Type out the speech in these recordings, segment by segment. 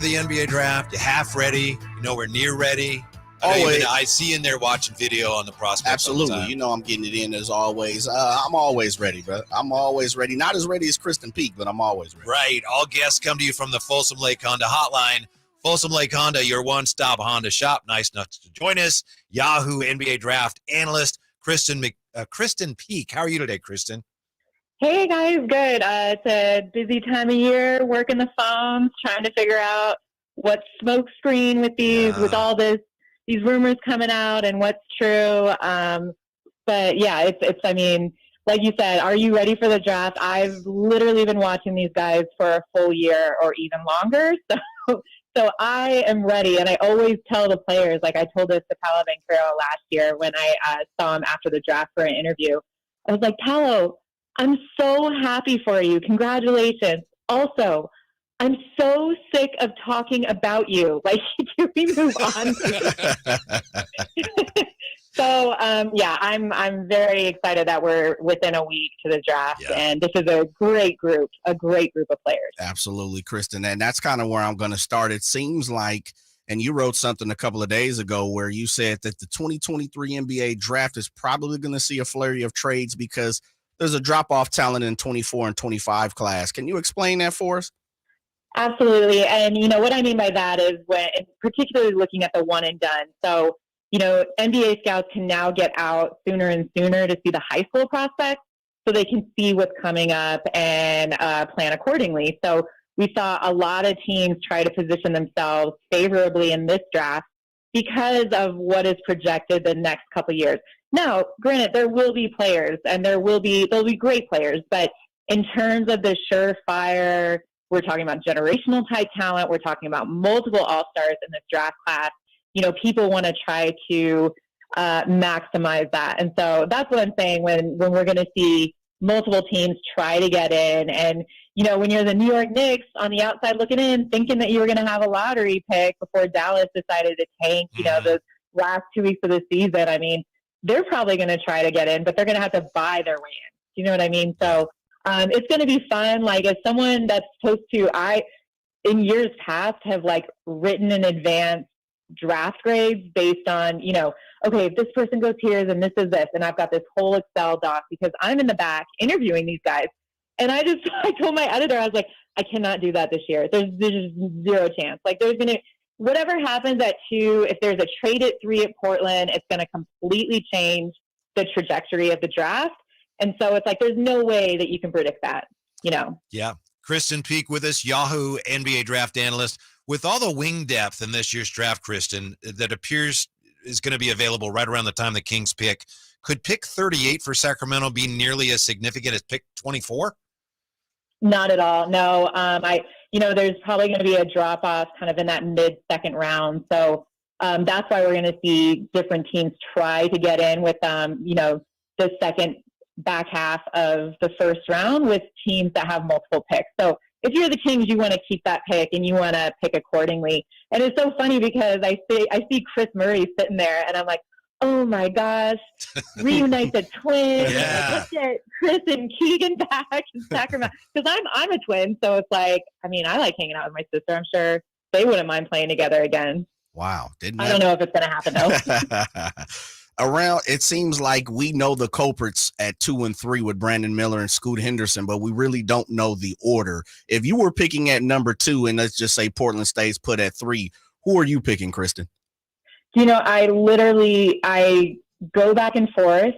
the NBA draft? You half ready? You know, we're near ready. I see in there watching video on the prospects. Absolutely. You know I'm getting it in as always. I'm always ready, bro. I'm always ready. Not as ready as Kyrsten Peek, but I'm always ready. Right. All guests come to you from the Folsom Lake Honda hotline. Folsom Lake Honda, your one-stop Honda shop. Nice enough to join us. Yahoo NBA draft analyst, Kyrsten Peek. How are you today, Kyrsten? Hey, guys. Good. It's a busy time of year, working the phones, trying to figure out what's smoke screen with with all these rumors coming out and what's true. But yeah, it's, I mean, like you said, are you ready for the draft? I've literally been watching these guys for a full year or even longer. So I am ready. And I always tell the players, like I told this to Paolo Banchero last year when I saw him after the draft for an interview. I was like, Paolo, I'm so happy for you. Congratulations. Also, I'm so sick of talking about you. Like, can we move on? So, yeah, I'm very excited that we're within a week to the draft, and this is a great group of players. Absolutely, Kyrsten, and that's kind of where I'm going to start. It seems like, and you wrote something a couple of days ago where you said that the 2023 NBA draft is probably going to see a flurry of trades because there's a drop-off talent in 24 and 25 class. Can you explain that for us? Absolutely. And, you know, what I mean by that is particularly looking at the one and done. So, you know, NBA scouts can now get out sooner and sooner to see the high school prospects so they can see what's coming up and plan accordingly. So we saw a lot of teams try to position themselves favorably in this draft because of what is projected the next couple of years. Now, granted, there will be players and there'll be great players, but in terms of the surefire, we're talking about generational type talent. We're talking about multiple all-stars in this draft class. You know, people want to try to maximize that. And so that's what I'm saying when we're going to see multiple teams try to get in. And, you know, when you're the New York Knicks on the outside looking in, thinking that you were going to have a lottery pick before Dallas decided to tank, you know, the last 2 weeks of the season, I mean, they're probably going to try to get in, but they're going to have to buy their way in. You know what I mean? So it's going to be fun. Like, as someone that's supposed to, in years past, have like written in advance draft grades based on, you know, okay, if this person goes here, then this is this. And I've got this whole Excel doc because I'm in the back interviewing these guys. And I told my editor, I was like, I cannot do that this year. There's zero chance. Like, whatever happens at 2, if there's a trade at 3 at Portland, it's going to completely change the trajectory of the draft. And so it's like, there's no way that you can predict that, you know? Yeah. Kyrsten Peek with us, Yahoo NBA draft analyst. With all the wing depth in this year's draft, Kyrsten, that appears is going to be available right around the time the Kings pick, could pick 38 for Sacramento be nearly as significant as pick 24? Not at all. No. There's probably going to be a drop off kind of in that mid-second round. So that's why we're going to see different teams try to get in with, the second back half of the first round with teams that have multiple picks. So if you're the Kings, you want to keep that pick and you want to pick accordingly. And it's so funny because I see Chris Murray sitting there and I'm like, oh my gosh, reunite the twins. Yeah. Like, let's get Chris and Keegan back in Sacramento. Because I'm a twin, so it's like, I mean, I like hanging out with my sister. I'm sure they wouldn't mind playing together again. Wow. I don't know if it's going to happen though. It seems like we know the culprits at 2 and 3 with Brandon Miller and Scoot Henderson, but we really don't know the order. If you were picking at number 2 and let's just say Portland stays put at 3, who are you picking, Kyrsten? You know, I go back and forth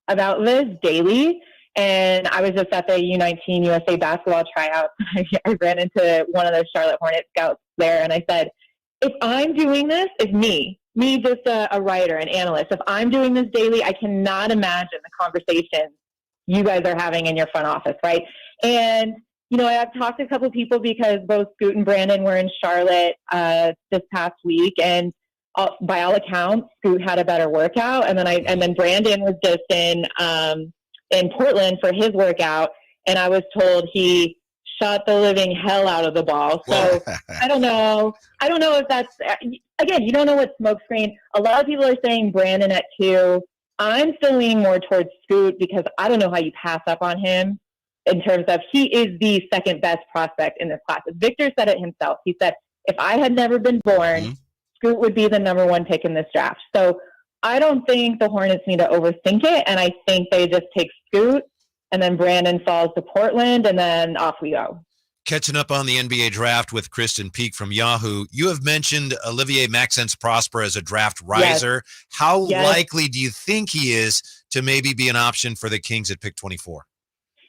about this daily. And I was just at the U19 USA basketball tryout. I ran into one of the Charlotte Hornets scouts there, and I said, if I'm doing this, it's me just a writer, an analyst. If I'm doing this daily, I cannot imagine the conversations you guys are having in your front office, right? And, you know, I've talked to a couple of people because both Scoot and Brandon were in Charlotte this past week, and by all accounts, Scoot had a better workout, and then Brandon was just in Portland for his workout, and I was told he shot the living hell out of the ball. So I don't know if that's, again, you don't know what smokescreen. A lot of people are saying Brandon at 2. I'm still leaning more towards Scoot because I don't know how you pass up on him in terms of he is the second best prospect in this class. Victor said it himself. He said, if I had never been born, Mm-hmm. Scoot would be the number one pick in this draft. So I don't think the Hornets need to overthink it. And I think they just take Scoot, and then Brandon falls to Portland, and then off we go. Catching up on the NBA draft with Kyrsten Peek from Yahoo. You have mentioned Olivier Maxence Prosper as a draft riser. Yes. How likely do you think he is to maybe be an option for the Kings at pick 24?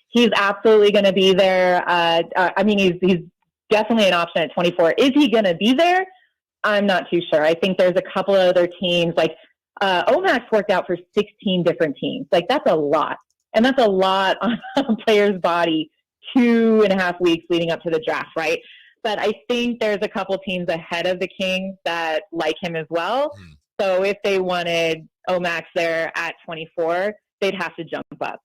He's absolutely going to be there. He's definitely an option at 24. Is he going to be there? I'm not too sure. I think there's a couple of other teams. Like Omax worked out for 16 different teams. Like that's a lot. And that's a lot on a player's body 2.5 weeks leading up to the draft, right? But I think there's a couple teams ahead of the Kings that like him as well. So if they wanted Omax there at 24, they'd have to jump up.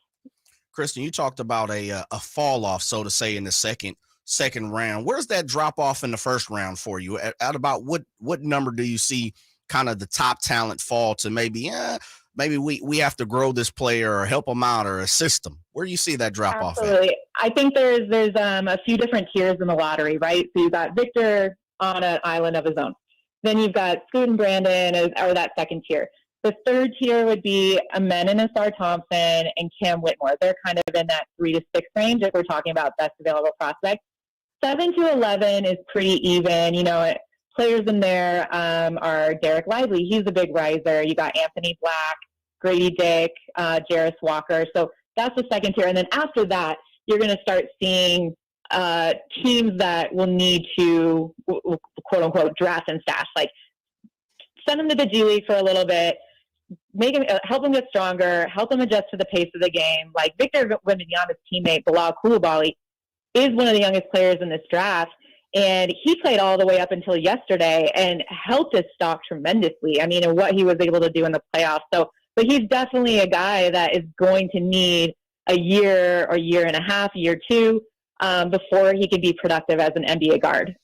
Kyrsten, you talked about a fall off, so to say, in the second round. Where's that drop off in the first round for you? At about what number do you see kind of the top talent fall to? Maybe we have to grow this player or help him out or assist him. Where do you see that drop off at? Absolutely. I think there's a few different tiers in the lottery, right? So you've got Victor on an island of his own. Then you've got Scoot and Brandon or that second tier. The third tier would be Emoni and Asar Thompson and Cam Whitmore. They're kind of in that 3 to 6 range if we're talking about best available prospects. 7 to 11 is pretty even. You know, players in there are Derek Lively. He's a big riser. You got Anthony Black, Grady Dick, Jarris Walker. So that's the second tier. And then after that, you're going to start seeing teams that will need to, quote unquote, draft and stash. Like send them to the G League for a little bit, make him, help him get stronger, help him adjust to the pace of the game. Like Victor Wembanyama's teammate, Bilal Coulibaly, is one of the youngest players in this draft. And he played all the way up until yesterday and helped his stock tremendously. I mean, and what he was able to do in the playoffs. So, but he's definitely a guy that is going to need a year or year and a half, year two, before he can be productive as an NBA guard.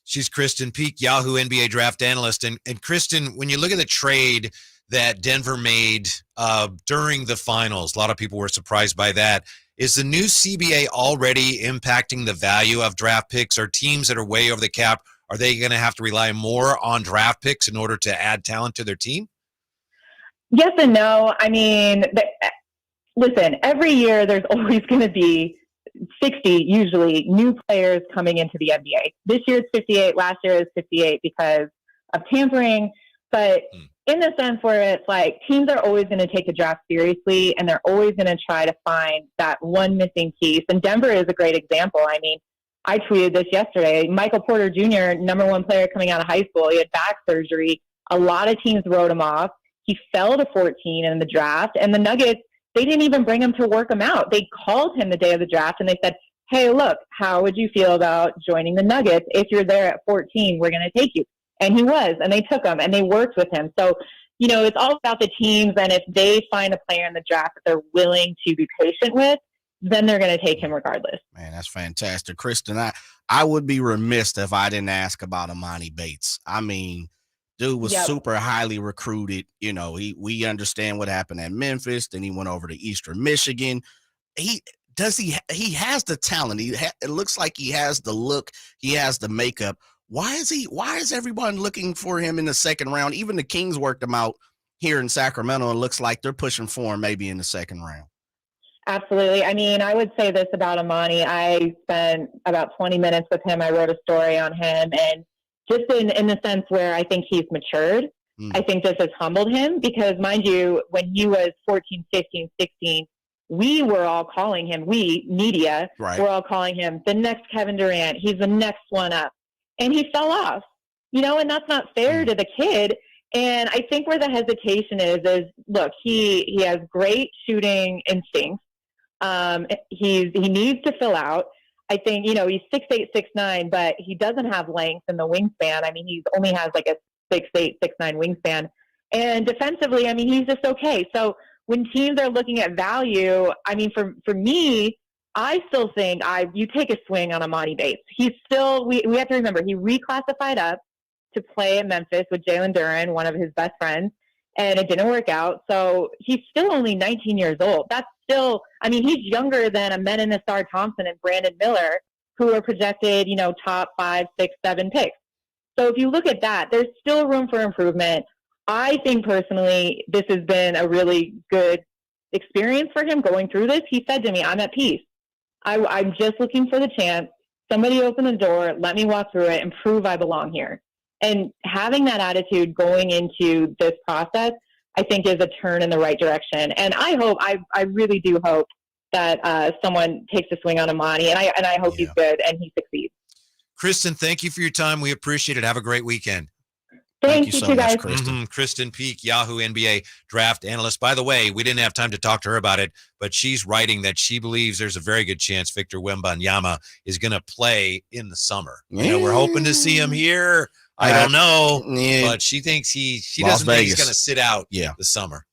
She's Kyrsten Peek, Yahoo NBA draft analyst. And Kyrsten, when you look at the trade that Denver made during the finals, a lot of people were surprised by that. Is the new CBA already impacting the value of draft picks? Or teams that are way over the cap, are they going to have to rely more on draft picks in order to add talent to their team? Yes and no. I mean, listen, every year there's always going to be 60, usually, new players coming into the NBA. This year it's 58. Last year it was 58 because of tampering. But in the sense where it's like teams are always going to take the draft seriously, and they're always going to try to find that one missing piece. And Denver is a great example. I mean, I tweeted this yesterday. Michael Porter Jr., number one player coming out of high school, he had back surgery. A lot of teams wrote him off. He fell to 14 in the draft, and the Nuggets, they didn't even bring him to work him out. They called him the day of the draft, and they said, hey, look, how would you feel about joining the Nuggets? If you're there at 14, we're going to take you. And he was, and they took him, and they worked with him. So, you know, it's all about the teams, and if they find a player in the draft that they're willing to be patient with, then they're going to take him regardless. Man, that's fantastic. Kyrsten, I would be remiss if I didn't ask about Emoni Bates. I mean, dude was super highly recruited. You know, we understand what happened at Memphis. Then he went over to Eastern Michigan. He has the talent. It looks like he has the look. He has the makeup. Why is everyone looking for him in the second round? Even the Kings worked him out here in Sacramento. It looks like they're pushing for him maybe in the second round. Absolutely. I mean, I would say this about Emoni. I spent about 20 minutes with him. I wrote a story on him, and just in the sense where I think he's matured. I think this has humbled him because, mind you, when he was 14, 15, 16, we were all calling him, media, we're all calling him the next Kevin Durant. He's the next one up. And he fell off, you know, and that's not fair to the kid. And I think where the hesitation is look, he has great shooting instincts. He needs to fill out. I think, you know, he's 6'8", 6'9", but he doesn't have length in the wingspan. I mean, he only has like a 6'8", 6'9" wingspan. And defensively, I mean, he's just okay. So when teams are looking at value, I mean, for me, I still think you take a swing on Emoni Bates. He's still, we have to remember, he reclassified up to play at Memphis with Jalen Duren, one of his best friends, and it didn't work out. So he's still only 19 years old. That's still, I mean, he's younger than Emoni and Asar Thompson and Brandon Miller, who are projected, you know, top 5, 6, 7 picks. So if you look at that, there's still room for improvement. I think personally, this has been a really good experience for him going through this. He said to me, I'm at peace. I'm just looking for the chance. Somebody open the door, let me walk through it and prove I belong here. And having that attitude going into this process, I think is a turn in the right direction. And I really do hope that someone takes a swing on Emoni, and I hope he's good and he succeeds. Kyrsten, thank you for your time. We appreciate it. Have a great weekend. Thank you so much, guys. Kyrsten Peek, Yahoo NBA draft analyst. By the way, we didn't have time to talk to her about it, but she's writing that she believes there's a very good chance Victor Wembanyama is going to play in the summer. You know, we're hoping to see him here. I don't know, but she thinks he doesn't think he's going to sit out the summer.